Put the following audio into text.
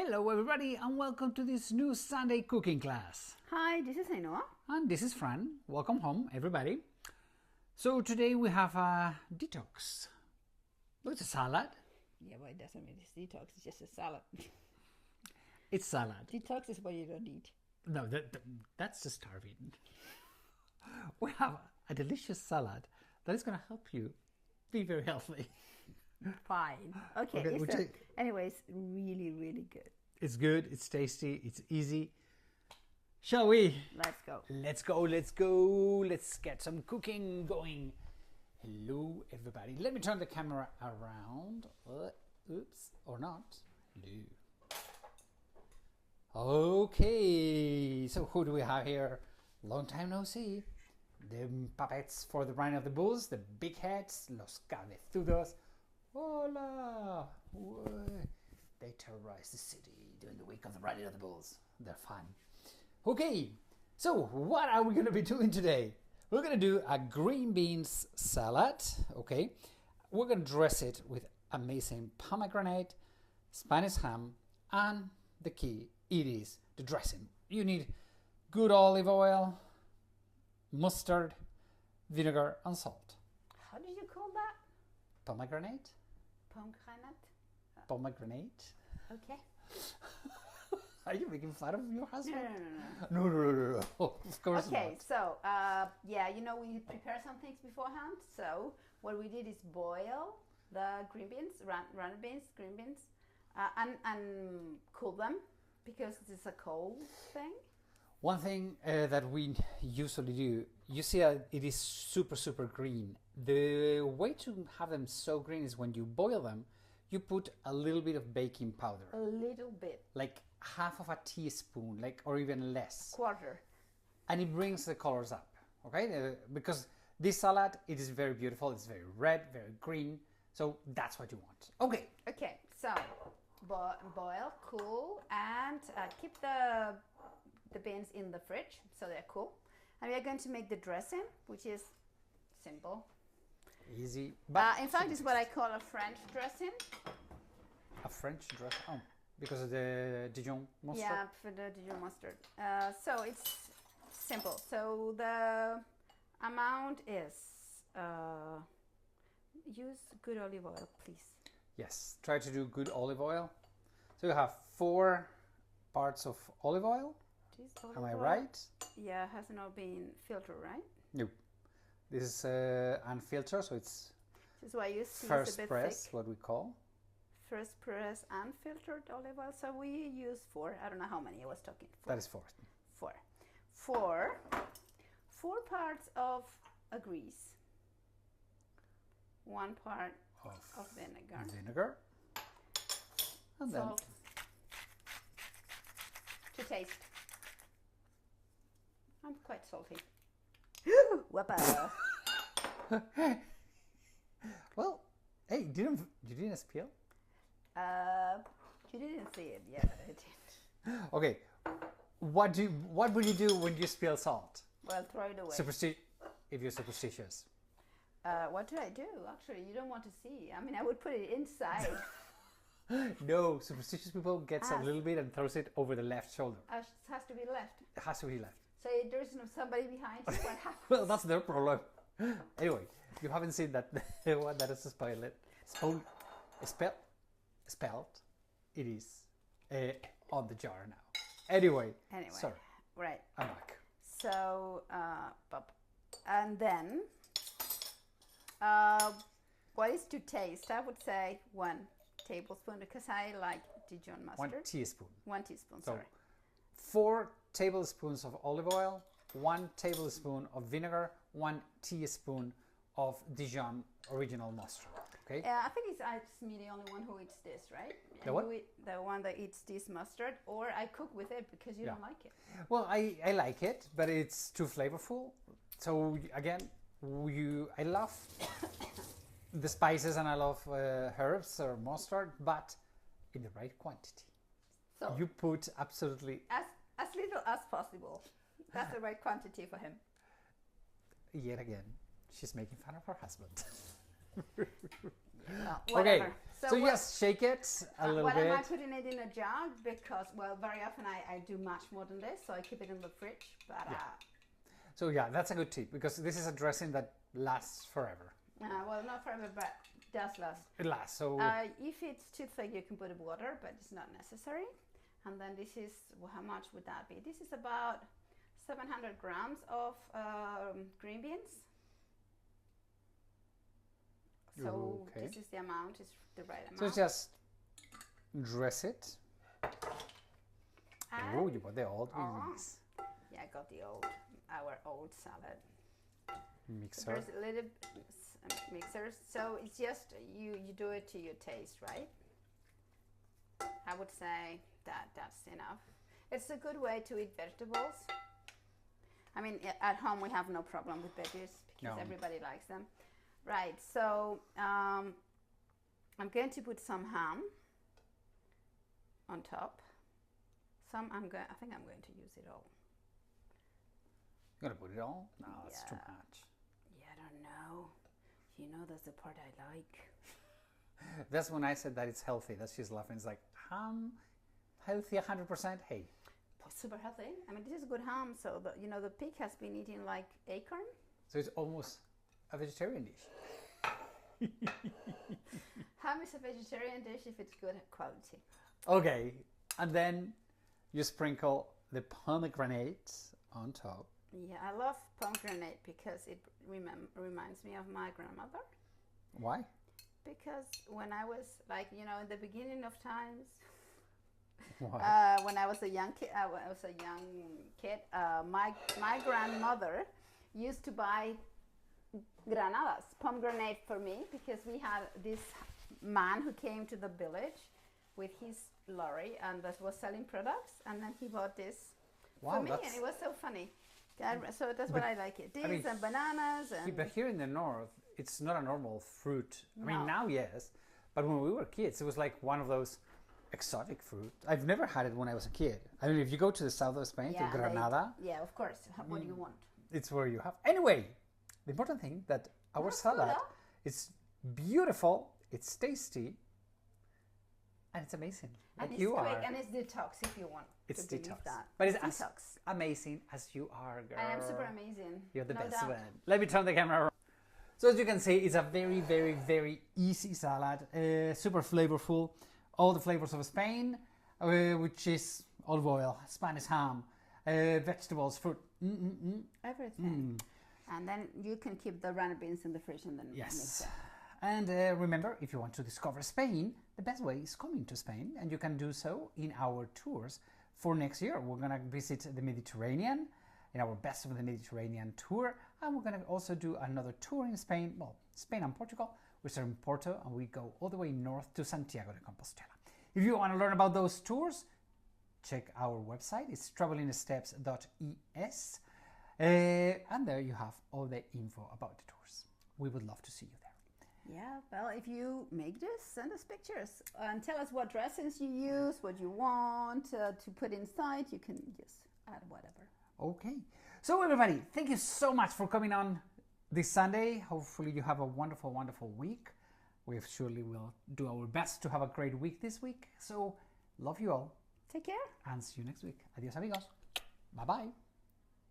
Hello everybody and welcome to this new Sunday cooking class. Hi, this is Ainhoa. And this is Fran. Welcome home everybody. So today we have a detox. It's a salad. Yeah, but it doesn't mean it's detox, it's just a salad. It's salad. Detox is what you don't eat. No, that's just starving. We have a delicious salad that is going to help you be very healthy. Fine. Okay, anyways, really, really good. It's good, it's tasty, it's easy. Shall we? Let's go. Let's go, let's go. Let's get some cooking going. Hello, everybody. Let me turn the camera around. Oops, or not. Hello. Okay, so who do we have here? Long time no see. The puppets for the Rhine of the Bulls, the big heads, los cabezudos. Hola! They terrorize the city during the week of the Rhine of the Bulls. They're fun. Okay, so what are we going to be doing today? We're going to do a green beans salad, okay? We're going to dress it with amazing pomegranate, Spanish ham, and the key, it is the dressing. You need good olive oil, mustard, vinegar, and salt. How did you call that? Pomegranate? Pomegranate? Pomegranate? Okay. Are you making fun of your husband? No. No. Of course okay, not. so, we prepare some things beforehand. So, what we did is boil the green beans, runner beans, green beans, and cool them because it's a cold thing. One thing that we usually do, you see it is super green. The way to have them so green is when you boil them, you put a little bit of baking powder. A little bit. Like half of a teaspoon, or even less. Quarter. And it brings the colors up, okay? Because this salad, it is very beautiful. It's very red, very green. So that's what you want. Okay. Okay, so boil, cool, and keep the beans in the fridge so they're cool. And we are going to make the dressing, which is simple. Easy. In fact, it's what I call a French dressing. A French dressing? Oh, because of the Dijon mustard? Yeah, for the Dijon mustard. So it's simple. So the amount is, use good olive oil, please. Yes, try to do good olive oil. So you have 4 parts of olive oil. Am I right? Yeah, it has not been filtered, right? No. This is unfiltered, so it's this is why you see first it's a bit press, thick. what we call. First press unfiltered olive oil. So we use 4. I don't know how many I was talking. 4. That is 4. 4 parts of a grease. 1 part of vinegar. And salt to taste. I'm quite salty. Whoppa. Well, hey, you didn't spill? You didn't see it. Yeah, I did. Okay. What will you do when you spill salt? Well, throw it away. If you're superstitious. What do I do? Actually, you don't want to see. I mean, I would put it inside. No, superstitious people gets a little bit and throws it over the left shoulder. It has to be left. It has to be left. So there's somebody behind you. What happens? Well, that's their problem. Anyway, you haven't seen that one that is spelled. It is on the jar now. Anyway, sorry. Right. I'm back. So, and then, what is to taste? I would say 1 tablespoon because I like Dijon mustard. 1 teaspoon. 1 teaspoon, So, sorry. 4 tablespoons of olive oil, 1 tablespoon of vinegar, 1 teaspoon of Dijon original mustard. Okay. Yeah, I think it's me the only one who eats this, right? The what? The one that eats this mustard, or I cook with it because you don't like it. Well, I like it, but it's too flavorful. So again, I love the spices and I love herbs or mustard, but in the right quantity. So you put absolutely as little as possible. That's the right quantity for him. Yet again, she's making fun of her husband. Well, Okay, whatever. so just shake it a little what bit. am I putting it in a jug? Because, well, very often I do much more than this, so I keep it in the fridge. But So yeah, that's a good tip because this is a dressing that lasts forever. well, not forever, but does last. It lasts. So If it's too thick, you can put water, but it's not necessary. And then this is, well, how much would that be? This is about 700 grams of green beans. So okay. this is the amount, is the right amount. So just dress it. And Oh, you bought the old beans. yeah, I got our old salad. Mixer. There's a little mixers, so it's just you do it to your taste, right? I would say that's enough. It's a good way to eat vegetables. I mean, at home we have no problem with veggies because everybody likes them. Right, so I'm going to put some ham on top. I think I'm going to use it all. You're gonna put it all? No, that's too Yeah. much. Yeah, I don't know. You know, that's the part I like. That's when I said that it's healthy. That she's laughing. It's like ham, healthy 100%. Hey, Super healthy. I mean, this is good ham. So the pig has been eating like acorn. so it's almost a vegetarian dish. Ham is a vegetarian dish if it's good quality. Okay, and then you sprinkle the pomegranate on top. Yeah, I love pomegranate because it reminds me of my grandmother. Why? Because when I was in the beginning of times, Why? when I was a young kid, my grandmother used to buy pomegranate for me because we had this man who came to the village with his lorry and that was selling products, and then he bought this for me, and it was so funny. So that's what I like it. This and bananas and. But here in the north, it's not a normal fruit. I mean, No. now yes, but when we were kids, it was like one of those exotic fruit. I've never had it when I was a kid. I mean, if you go to the south of Spain, to Granada, yeah, of course. What do you want? it's where you have. Anyway, the important thing that our salad is beautiful, it's tasty, and it's amazing. And Like it's you quick, are. and it's detox if you want. It's to believe detox. that. But it's detox. as amazing as you are, girl. I am super amazing. You're the no best doubt. one. Let me turn the camera around. So as you can see, it's a very, very, very easy salad. Super flavorful. All the flavors of Spain, which is olive oil, Spanish ham, vegetables, fruit. Everything. And then you can keep the runner beans in the fridge and then mix Yes. it. And remember, if you want to discover Spain, the best way is coming to Spain, and you can do so in our tours for next year. We're going to visit the Mediterranean in our Best of the Mediterranean tour, and we're going to also do another tour in Spain, well, Spain and Portugal. We start in Porto and we go all the way north to Santiago de Compostela. If you want to learn about those tours, check our website. It's travelingsteps.es, and there you have all the info about the tours. We would love to see you there. Yeah, well, if you make this, send us pictures and tell us what dressings you use, what you want to put inside. You can just add whatever. Okay. So everybody, thank you so much for coming on this Sunday. Hopefully you have a wonderful, wonderful week. We surely will do our best to have a great week this week. So love you all Take care. and see you next week. Adios amigos. Bye bye.